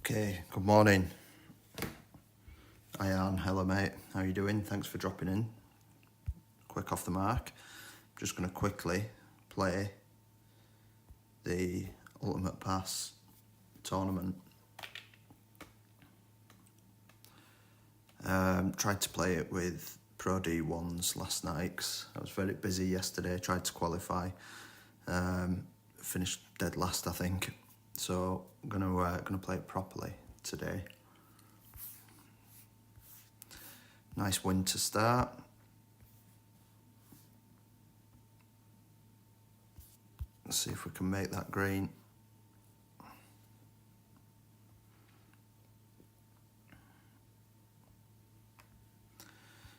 Okay, good morning. Hi Anne, hello mate, how are you doing? Thanks for dropping in. Quick off the mark. I'm just going to quickly play the Ultimate Pass tournament. Tried to play it with Pro D1s last night 'cause I was very busy yesterday, tried to qualify. Finished dead last, I think. So I'm gonna play it properly today. Nice win to start. Let's see if we can make that green.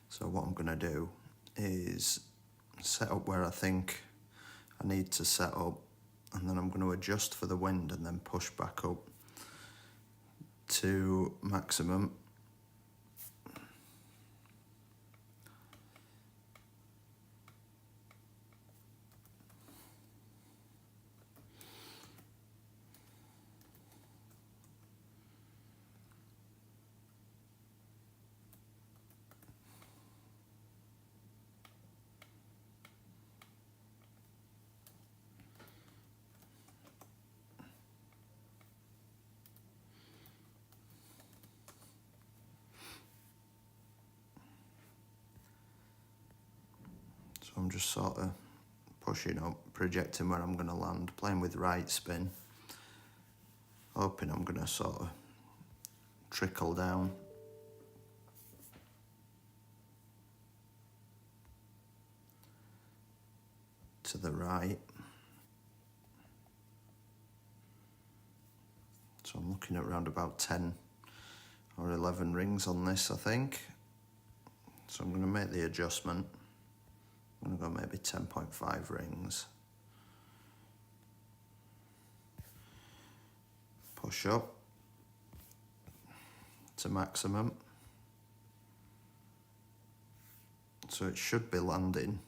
So what I'm gonna do is set up where I think I need to set up, and then I'm going to adjust for the wind and then push back up to maximum. So I'm just sort of pushing up, projecting where I'm going to land, playing with right spin, hoping I'm going to sort of trickle down. To the right. So I'm looking at around about 10 or 11 rings on this, I think. So I'm going to make the adjustment. I'm going to go maybe 10.5 rings. Push up to maximum. So it should be landing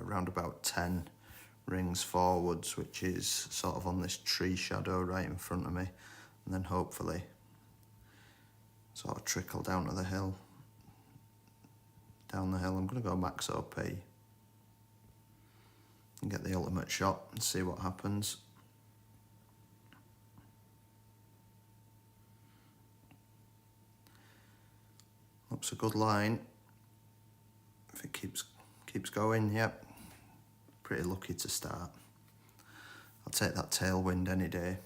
around about 10 rings forwards, which is sort of on this tree shadow right in front of me, and then hopefully sort of trickle down to the hill. Down the hill, I'm going to go max OP and get the ultimate shot and see what happens. Looks a good line. If it keeps going, yep. Pretty lucky to start. I'll take that tailwind any day.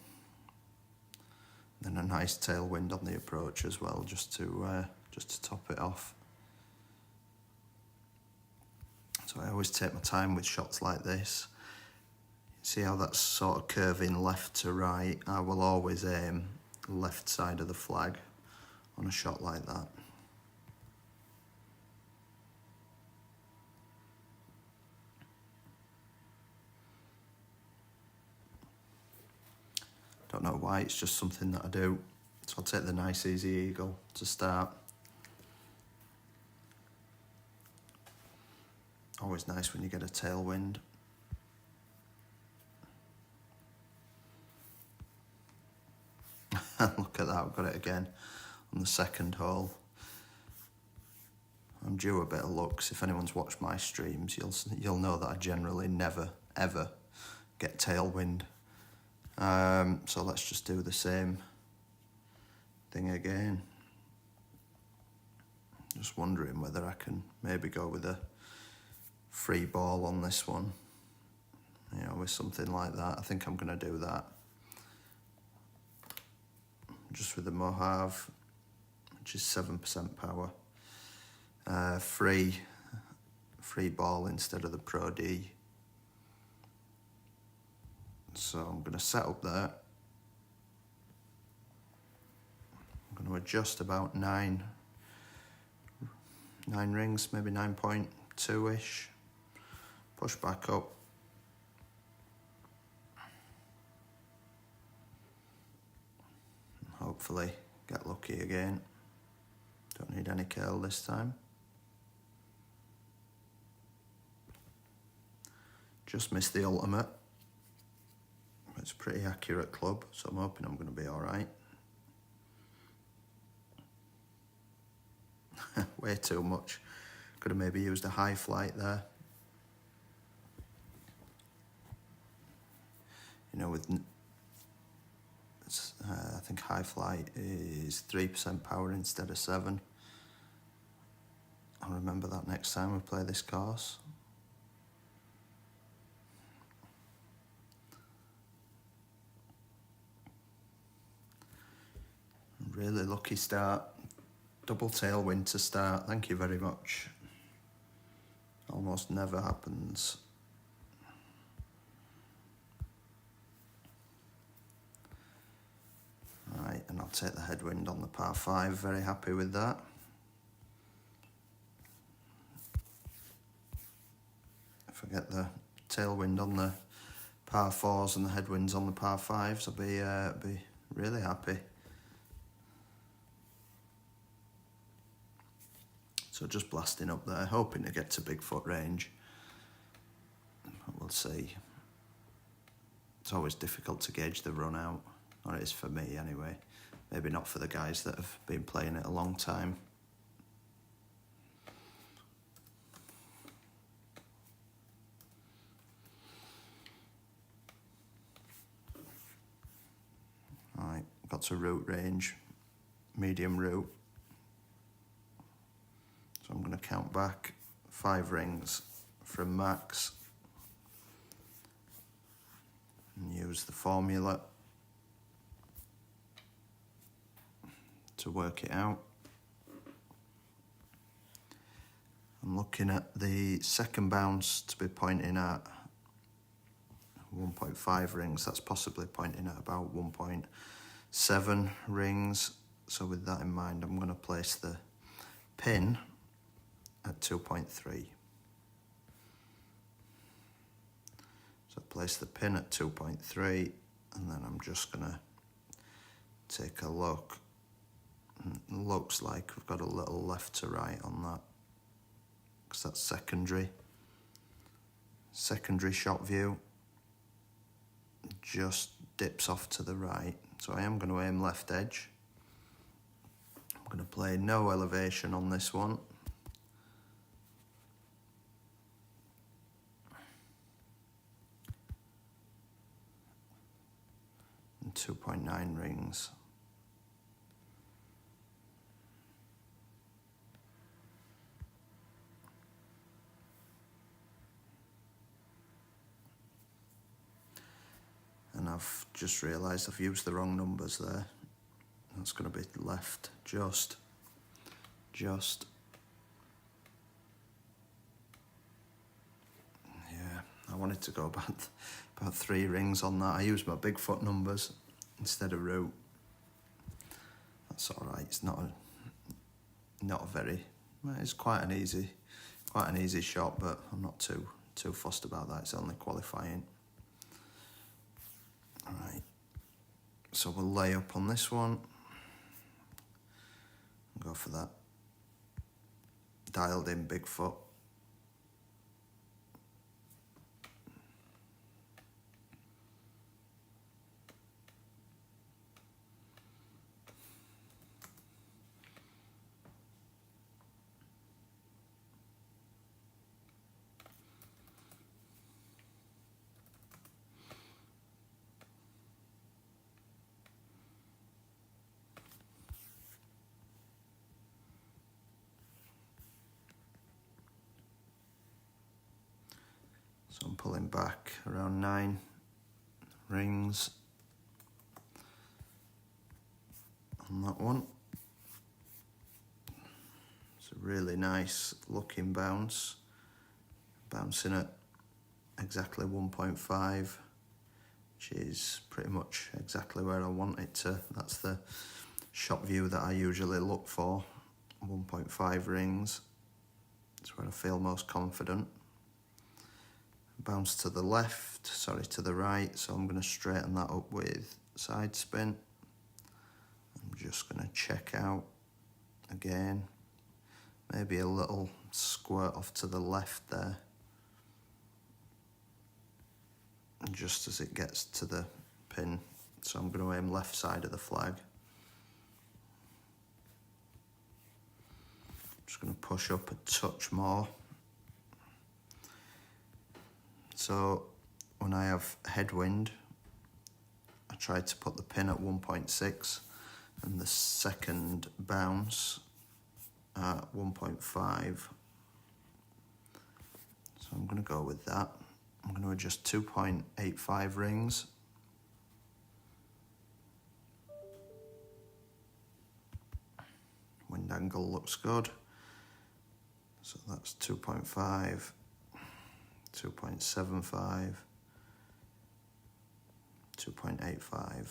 Then a nice tailwind on the approach as well, just to top it off. So I always take my time with shots like this. See how that's sort of curving left to right? I will always aim left side of the flag on a shot like that. Don't know why, it's just something that I do. So I'll take the nice easy eagle to start. Always nice when you get a tailwind. Look at that, I've got it again on the second hole. I'm due a bit of luck, 'cause if anyone's watched my streams, you'll know that I generally never, ever get tailwind. So let's just do the same thing again. Just wondering whether I can maybe go with a free ball on this one. You know, with something like that. I think I'm going to do that. Just with the Mojave, which is 7% power. Free ball instead of the Pro D. So I'm going to set up there. I'm going to adjust about 9 rings, maybe 9.2-ish. Push back up. Hopefully get lucky again. Don't need any curl this time. Just missed the ultimate. It's a pretty accurate club, so I'm hoping I'm going to be alright. way too much. Could have maybe used a high flight there. You know, with I think high flight is 3% power instead of 7. I'll remember that next time we play this course. Really lucky start. Double tailwind to start. Thank you very much. Almost never happens. Right, and I'll take the headwind on the par 5. Very happy with that. If I get the tailwind on the par 4s and the headwinds on the par 5s, I'll be really happy. So just blasting up there, hoping to get to big foot range. But we'll see. It's always difficult to gauge the run out, or it is for me anyway. Maybe not for the guys that have been playing it a long time. Right, got to root range, medium root. So I'm going to count back 5 rings from max and use the formula to work it out. I'm looking at the second bounce to be pointing at 1.5 rings. That's possibly pointing at about 1.7 rings. So with that in mind, I'm going to place the pin at 2.3. So place the pin at 2.3, and then I'm just going to take a look. It looks like we've got a little left to right on that, because that's secondary shot view. Just dips off to the right, so I am going to aim left edge. I'm going to play no elevation on this one. And 2.9 rings. And I've just realised I've used the wrong numbers there. That's going to be left, just. Yeah, I wanted to go about 3 rings on that. I used my Bigfoot numbers instead of root. That's all right. It's not a very. Well, it's quite an easy shot, but I'm not too fussed about that. It's only qualifying. All right. So we'll lay up on this one. Go for that dialed in Bigfoot. So I'm pulling back around 9 rings on that one. It's a really nice looking bounce, bouncing at exactly 1.5, which is pretty much exactly where I want it to. That's the shot view that I usually look for, 1.5 rings. That's where I feel most confident. Bounce to the left, to the right, so I'm going to straighten that up with side spin. I'm just going to check out again, maybe a little squirt off to the left there, just as it gets to the pin. So I'm going to aim left side of the flag. just going to push up a touch more. So when I have headwind, I try to put the pin at 1.6 and the second bounce at 1.5. So I'm going to go with that. I'm going to adjust 2.85 rings. Wind angle looks good. So that's 2.5, 2.75, 2.85.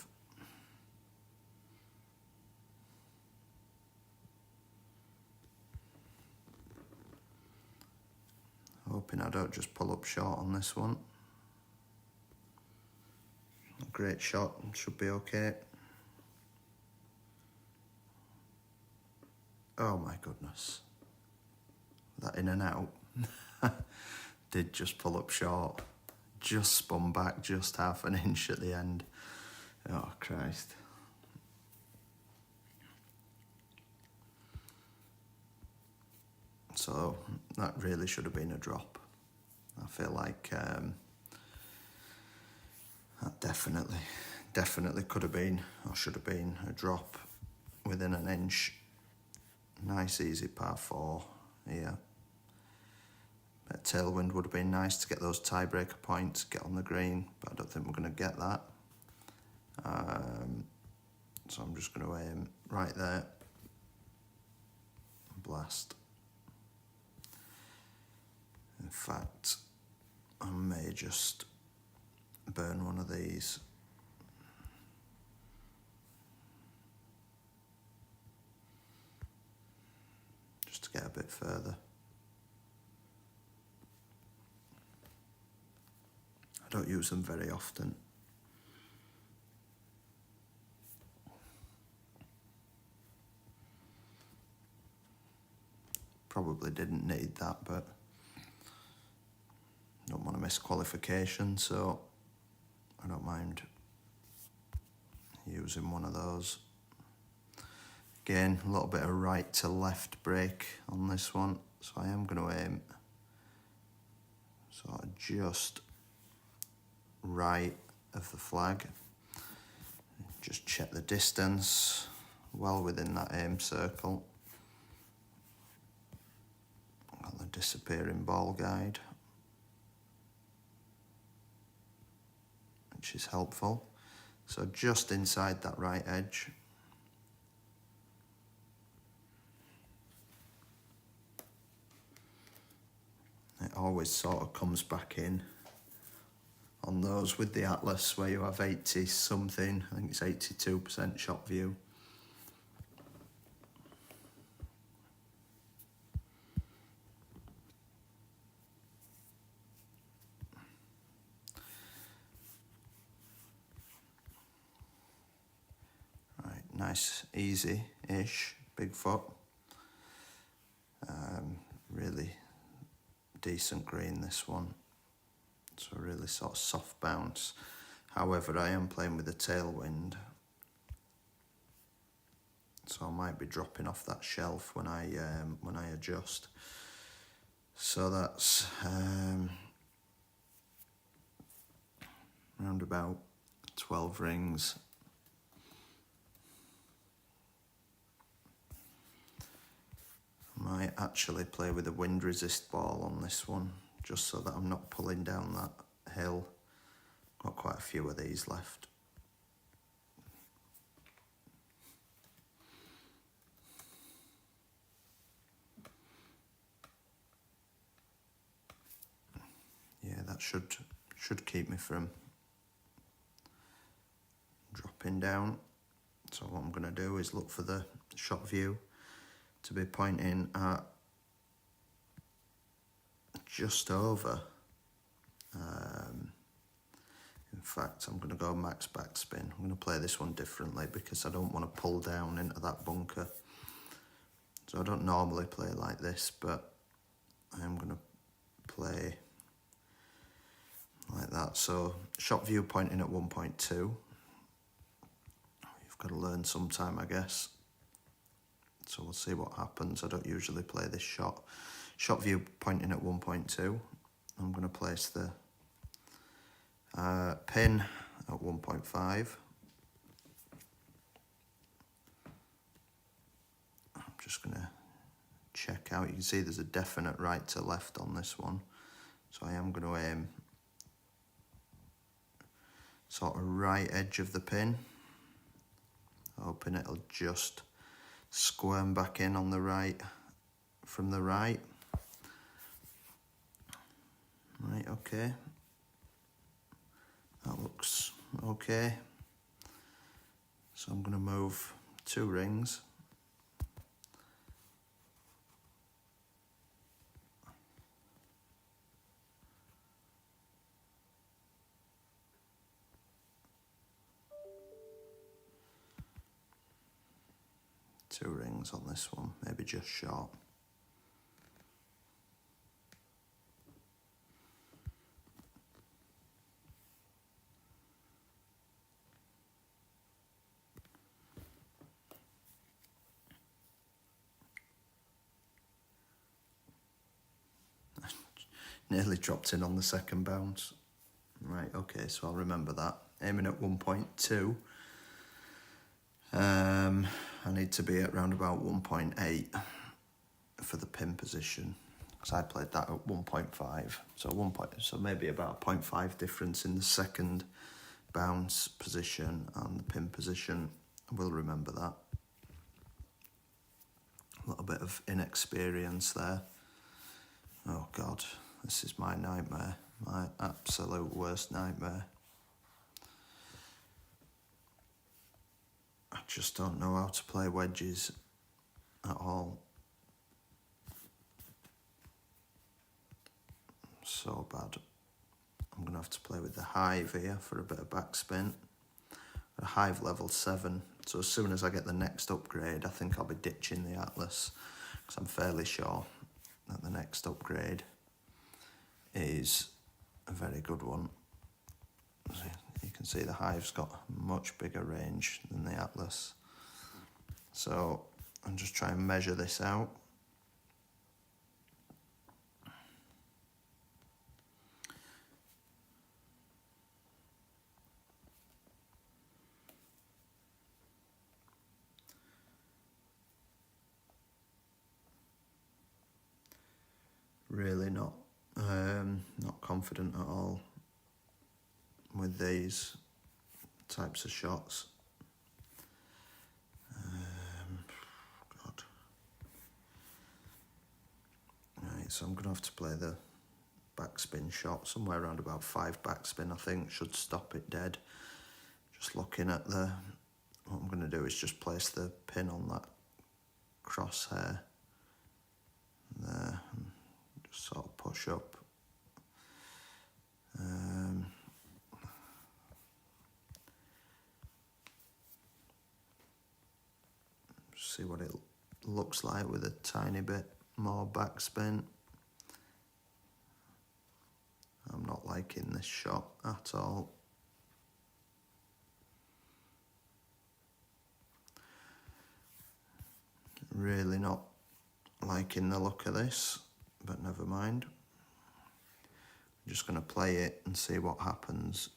Hoping I don't just pull up short on this one. A great shot, should be okay. Oh my goodness. That in and out. Did just pull up short. Just spun back just half an inch at the end. Oh Christ. So that really should have been a drop. I feel like that definitely could have been, or should have been, a drop within an inch. Nice easy par 4 here. A tailwind would have been nice to get those tiebreaker points, get on the green, but I don't think we're going to get that. So I'm just going to aim right there and blast. In fact, I may just burn one of these. Just to get a bit further. I don't use them very often. Probably didn't need that, but don't want to miss qualification, so I don't mind using one of those. Again, a little bit of right to left break on this one, so I am going to aim sort of just right of the flag. Just check the distance, well within that aim circle. Got the disappearing ball guide, which is helpful. So just inside that right edge. It always sort of comes back in on those with the Atlas where you have 80 something, I think it's 82% shot view. Right, nice, easy-ish, big foot. Really decent green this one. So really sort of soft bounce. However, I am playing with a tailwind, so I might be dropping off that shelf when I adjust. So that's around about 12 rings. I might actually play with a wind resist ball on this one, just so that I'm not pulling down that hill. Got quite a few of these left. Yeah, that should keep me from dropping down. So what I'm going to do is look for the shot view to be pointing at just over. In fact, I'm going to go max backspin. I'm going to play this one differently because I don't want to pull down into that bunker. So I don't normally play like this, but I am going to play like that. So shot view pointing at 1.2. You've got to learn sometime, I guess, So we'll see what happens. I don't usually play this shot. Shot view pointing at 1.2. I'm going to place the pin at 1.5. I'm just going to check out. You can see there's a definite right to left on this one. So I am going to aim sort of right edge of the pin. Hoping it'll just squirm back in on the right from the right. Right, okay. That looks okay. So I'm going to move 2 rings. Two rings on this one, maybe just short. Nearly dropped in on the second bounce. Right, okay, so I'll remember that. Aiming at 1.2. I need to be at around about 1.8 for the pin position, because I played that at 1.5. So maybe about a 0.5 difference in the second bounce position and the pin position. I will remember that. A little bit of inexperience there. Oh God, this is my nightmare, my absolute worst nightmare. I just don't know how to play wedges at all. So bad. I'm going to have to play with the hive here for a bit of backspin. A hive level 7. So as soon as I get the next upgrade, I think I'll be ditching the Atlas, because I'm fairly sure that the next upgrade is a very good one. You can see the hive's got a much bigger range than the Atlas. So I'm just trying to measure this out. Really not confident at all with these types of shots. God. Right, so I'm going to have to play the backspin shot, somewhere around about 5 backspin, I think, should stop it dead. Just looking at what I'm going to do is just place the pin on that crosshair there, and just sort of push up. See what it looks like with a tiny bit more backspin. I'm not liking this shot at all. Really not liking the look of this, but never mind. I'm just going to play it and see what happens.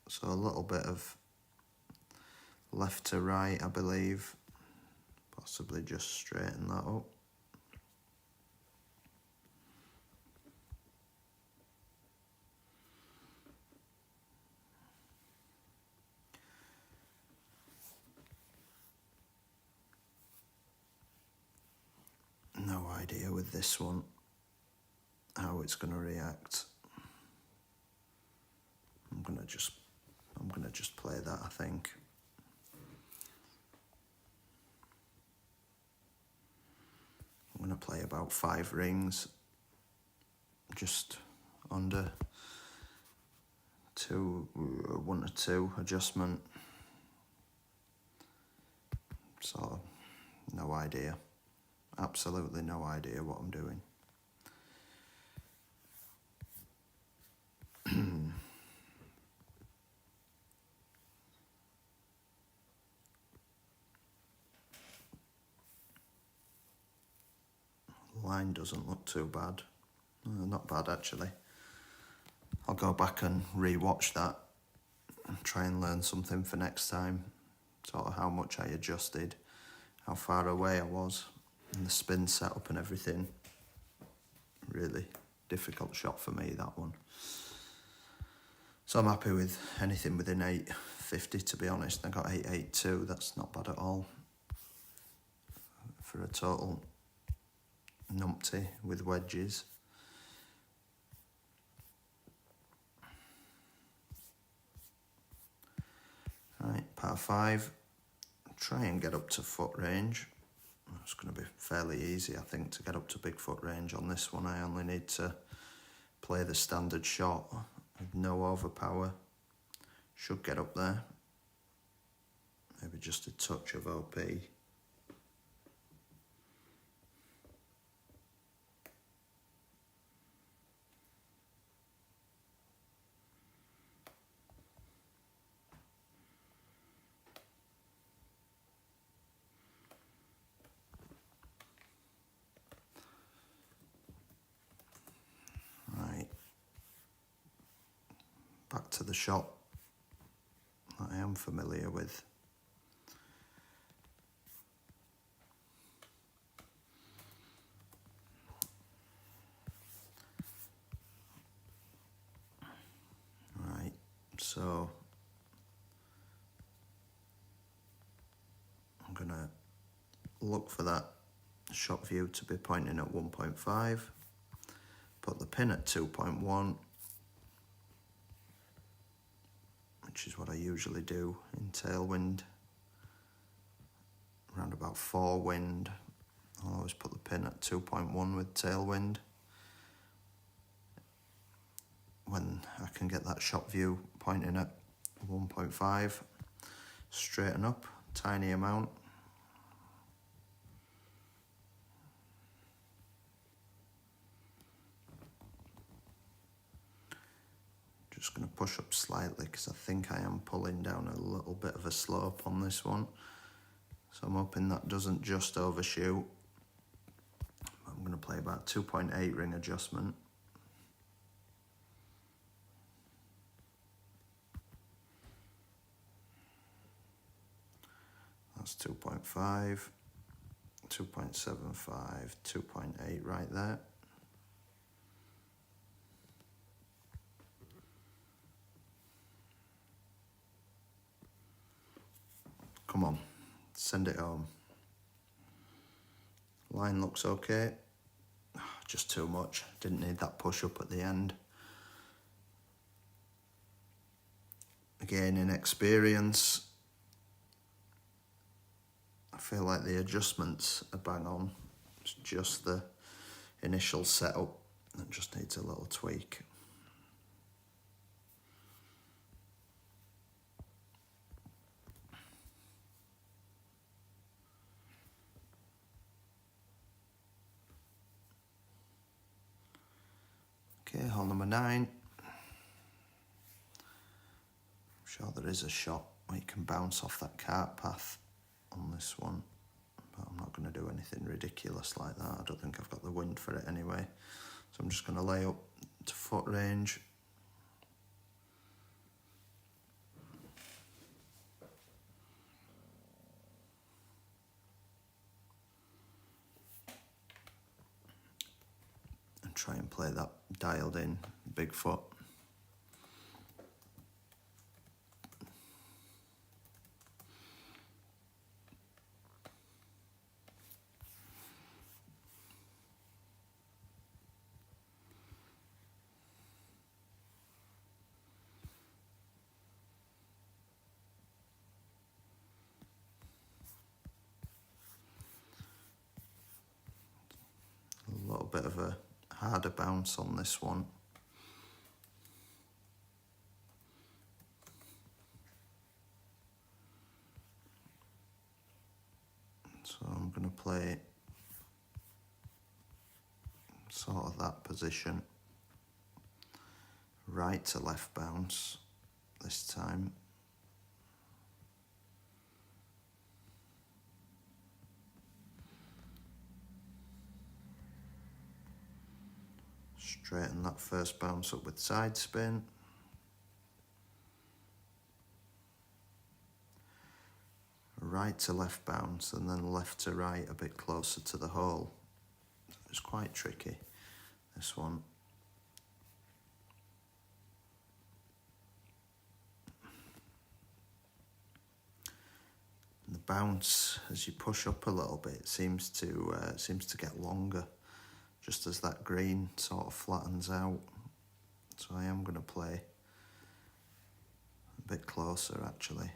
So a little bit of left to right, I believe. Possibly just straighten that up. No idea with this one how it's going to react. I'm gonna just play that, I think. I'm going to play about 5 rings, just under 1 or 2 adjustment. So, no idea. Absolutely no idea what I'm doing. line doesn't look too bad. Not bad actually. I'll go back and re-watch that and try and learn something for next time. Sort of how much I adjusted, how far away I was, and the spin setup and everything. Really difficult shot for me, that one. So I'm happy with anything within 850, to be honest. I got 882, that's not bad at all. For a total numpty with wedges. Right, par 5. Try and get up to foot range. It's going to be fairly easy, I think, to get up to big foot range on this one. I only need to play the standard shot with no overpower. Should get up there. Maybe just a touch of OP. Right. Back to the shot that I am familiar with. Right, so I'm gonna look for that shot view to be pointing at 1.5, put the pin at 2.1, which is what I usually do in tailwind. Around about 4 wind, I'll always put the pin at 2.1 with tailwind. When I can get that shot view pointing at 1.5, straighten up, tiny amount. Just going to push up slightly because I think I am pulling down a little bit of a slope on this one. So I'm hoping that doesn't just overshoot. I'm going to play about 2.8 ring adjustment. That's 2.5, 2.75, 2.8 right there. Come on, send it home. Line looks okay. Just too much. Didn't need that push up at the end. Again, in experience, I feel like the adjustments are bang on. It's just the initial setup that just needs a little tweak. Okay, hole number 9. I'm sure there is a shot where you can bounce off that cart path on this one, but I'm not going to do anything ridiculous like that. I don't think I've got the wind for it anyway. So I'm just going to lay up to foot range. And try and play that dialed in big foot. A little bit of a harder bounce on this one. So I'm going to play sort of that position, right to left bounce this time. Straighten that first bounce up with side spin. Right to left bounce and then left to right a bit closer to the hole. It's quite tricky, this one. And the bounce, as you push up a little bit, seems to get longer, just as that green sort of flattens out. So I am going to play a bit closer actually.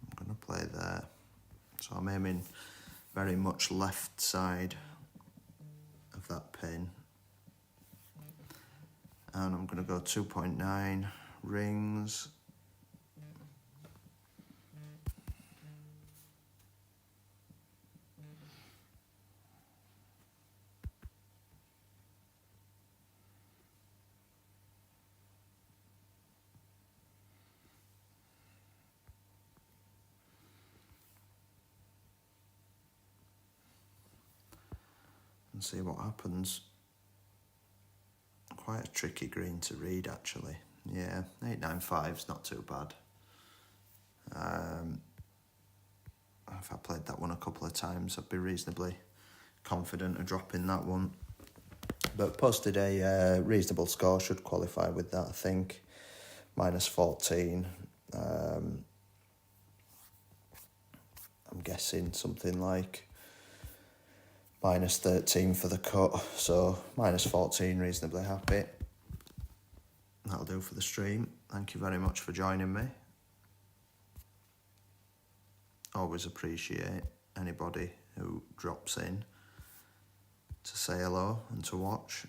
I'm going to play there. So I'm aiming very much left side of that pin. And I'm going to go 2.9 rings. And see what happens. Quite a tricky green to read actually. Yeah, 895's not too bad. If I played that one a couple of times, I'd be reasonably confident of dropping that one. But posted a reasonable score, should qualify with that, I think. -14. I'm guessing something like -13 for the cut, so -14, reasonably happy. That'll do for the stream. Thank you very much for joining me. Always appreciate anybody who drops in to say hello and to watch.